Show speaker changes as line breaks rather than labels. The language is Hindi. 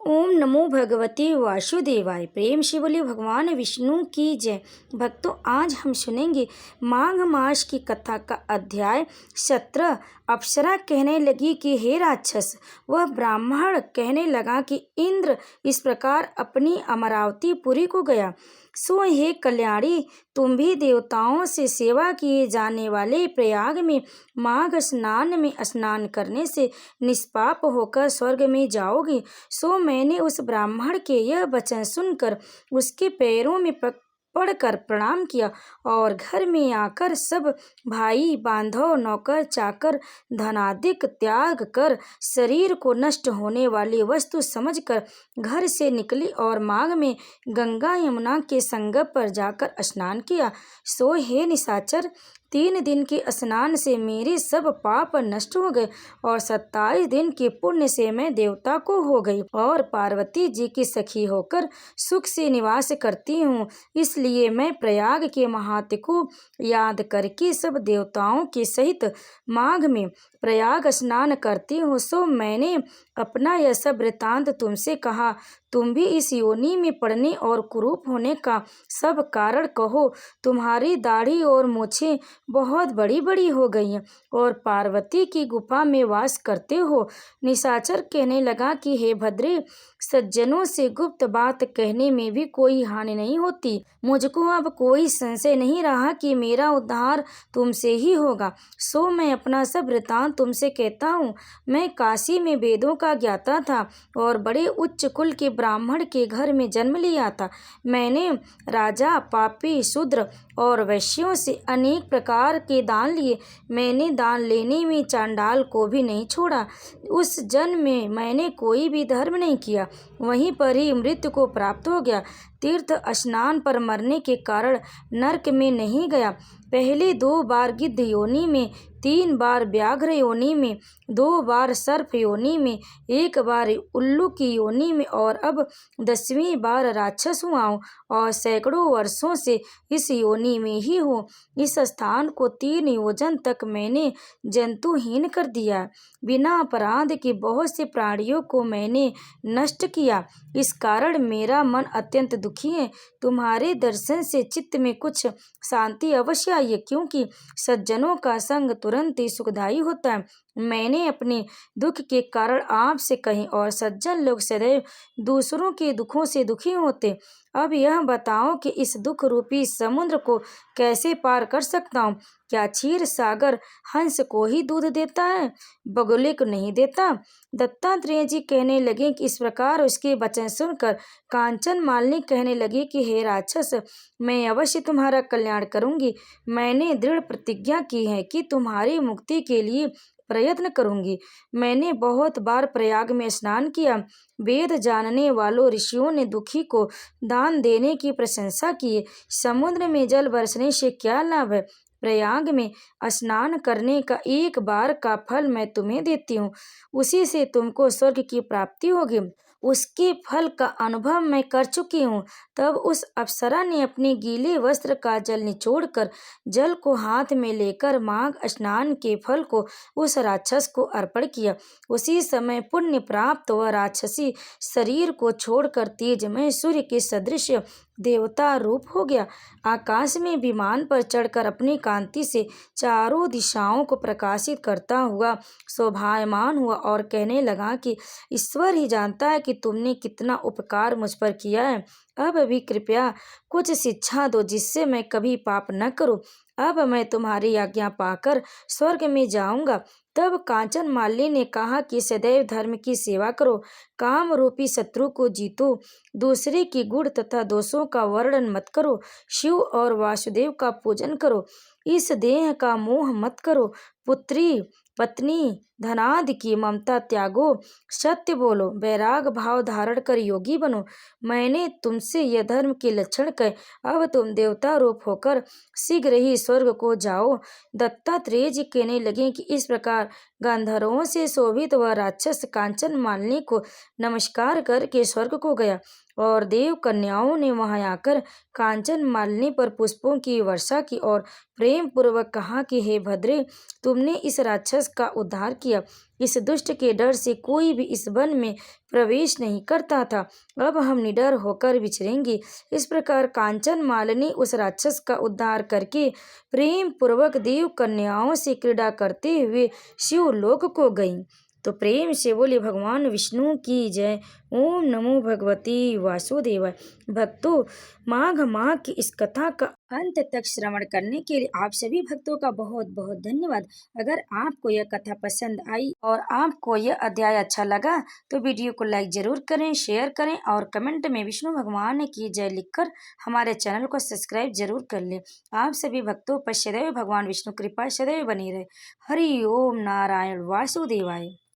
ओम नमो भगवते वासुदेवाय। प्रेम से बोले भगवान विष्णु की जय। भक्तों, आज हम सुनेंगे माघ मास की कथा का अध्याय 17। अप्सरा कहने लगी कि हे राक्षस, वह ब्राह्मण कहने लगा कि इंद्र इस प्रकार अपनी अमरावती पुरी को गया। सो हे कल्याणी, तुम भी देवताओं से सेवा किए जाने वाले प्रयाग में माघ स्नान में स्नान करने से निष्पाप होकर स्वर्ग में जाओगी। सो मैंने उस ब्राह्मण के यह वचन सुनकर उसके पैरों में पड़कर प्रणाम किया और घर में आकर सब भाई बांधव नौकर चाकर धनादिक त्याग कर शरीर को नष्ट होने वाली वस्तु समझकर घर से निकली और माघ में गंगा यमुना के संगम पर जाकर स्नान किया। सो हे निशाचर, 3 दिन के स्नान से मेरे सब पाप नष्ट हो गए और 27 दिन के पुण्य से मैं देवता को हो गई और पार्वती जी की सखी होकर सुख से निवास करती हूँ। इसलिए मैं प्रयाग के महात्म्य को याद करके सब देवताओं के सहित माघ में प्रयाग स्नान करती हूँ। सो मैंने अपना यह सब वृतांत तुमसे कहा। तुम भी इस योनि में पड़ने और कुरूप होने का सब कारण कहो। तुम्हारी दाढ़ी और मूछें बहुत बड़ी बड़ी हो गई हैं और पार्वती की गुफा में वास करते हो। निशाचर कहने लगा कि हे भद्रे, सज्जनों से गुप्त बात कहने में भी कोई हानि नहीं होती। मुझको अब कोई संशय नहीं रहा कि मेरा उद्धार तुमसे ही होगा। सो मैं अपना सब वृतांत तुमसे कहता हूँ। मैं काशी में वेदों का ज्ञाता था और बड़े उच्च कुल के ब्राह्मण के घर में जन्म लिया था। मैंने राजा, पापी, शूद्र और वैश्यों से अनेक प्रकार के दान लिए। मैंने दान लेने में चांडाल को भी नहीं छोड़ा। उस जन्म में मैंने कोई भी धर्म नहीं किया, वहीं पर ही मृत्यु को प्राप्त हो गया। तीर्थ स्नान पर मरने के कारण नरक में नहीं गया। पहले 2 बार गिद्ध योनि में, 3 बार व्याघ्र योनि में, 2 बार सर्प योनि में, 1 बार उल्लू की योनि में और अब 10वीं बार राक्षस हुआ हूँ और सैकड़ों वर्षों से इस योनि में ही हूँ। इस स्थान को 3 योजन तक मैंने जंतुहीन कर दिया। बिना अपराध के बहुत से प्राणियों को मैंने नष्ट किया। इस कारण मेरा मन अत्यंत दुखी है। तुम्हारे दर्शन से चित्त में कुछ शांति अवश्य आई है, क्योंकि सज्जनों का संग तुरंत ही सुखदायी होता है। मैंने अपने दुख के कारण आपसे कहीं और सज्जन लोग सदैव दूसरों के दुखों से दुखी होते। अब यह बताओ कि इस दुख रूपी समुद्र को कैसे पार कर सकता हूँ। क्या क्षीर सागर हंस को ही दूध देता है, बगुले को नहीं देता? दत्तात्रेय जी कहने लगे कि इस प्रकार उसके वचन सुनकर कांचन मालिनी कहने लगी कि हे राक्षस, मैं अवश्य तुम्हारा कल्याण करूंगी। मैंने दृढ़ प्रतिज्ञा की है कि तुम्हारी मुक्ति के लिए प्रयत्न करूंगी। मैंने बहुत बार प्रयाग में स्नान किया। वेद जानने वालों ऋषियों ने दुखी को दान देने की प्रशंसा की। समुद्र में जल बरसने से क्या लाभ है? प्रयाग में स्नान करने का 1 बार का फल मैं तुम्हें देती हूँ, उसी से तुमको स्वर्ग की प्राप्ति होगी। उसके फल का अनुभव मैं कर चुकी हूँ। तब उस अप्सरा ने अपने गीले वस्त्र का जल निचोड़कर जल को हाथ में लेकर माघ स्नान के फल को उस राक्षस को अर्पण किया। उसी समय पुण्य प्राप्त वह राक्षसी शरीर को छोड़कर तेजमय सूर्य के सदृश देवता रूप हो गया। आकाश में विमान पर चढ़कर अपनी कांति से चारों दिशाओं को प्रकाशित करता हुआ शोभायमान हुआ और कहने लगा कि ईश्वर ही जानता है कि तुमने कितना उपकार मुझ पर किया है। अब भी कृपया कुछ शिक्षा दो जिससे मैं कभी पाप न करूं। अब मैं तुम्हारी आज्ञा पाकर स्वर्ग में जाऊंगा। तब कांचन मालिनी ने कहा कि सदैव धर्म की सेवा करो, काम रूपी शत्रु को जीतो, दूसरे की गुण तथा दोषों का वर्णन मत करो, शिव और वासुदेव का पूजन करो, इस देह का मोह मत करो, पुत्री पत्नी धनादि की ममता त्यागो, सत्य बोलो, वैराग भाव धारण कर योगी बनो। मैंने तुमसे यह धर्म के लक्षण कहे। अब तुम देवता रूप होकर शीघ्र ही स्वर्ग को जाओ। दत्तात्रेय जी कहने लगे कि इस प्रकार गंधर्वों से शोभित वह राक्षस कांचन मालिनी को नमस्कार करके स्वर्ग को गया और देव कन्याओं ने वहां आकर कांचन मालिनी पर पुष्पों की वर्षा की और प्रेम पूर्वक कहा कि हे भद्रे, तुमने इस राक्षस राक्षस का उद्धार किया। इस दुष्ट के डर से कोई भी इस वन में प्रवेश नहीं करता था। अब हम निडर होकर विचरेंगे। इस प्रकार कांचन मालिनी उस राक्षस का उद्धार करके प्रेम पूर्वक देव कन्याओं से क्रीड़ा करते हुए शिवलोक को गई। तो प्रेम से बोले भगवान विष्णु की जय। ओम नमो भगवते वासुदेवाय। भक्तों, माघ माह की इस कथा का अंत तक श्रवण करने के लिए आप सभी भक्तों का बहुत बहुत धन्यवाद। अगर आपको यह कथा पसंद आई और आपको यह अध्याय अच्छा लगा तो वीडियो को लाइक जरूर करें, शेयर करें और कमेंट में विष्णु भगवान की जय लिखकर हमारे चैनल को सब्सक्राइब जरूर कर लें। आप सभी भक्तों पर सदैव भगवान विष्णु कृपा सदैव बनी रहे। हरि ओम नारायण वासुदेवाय।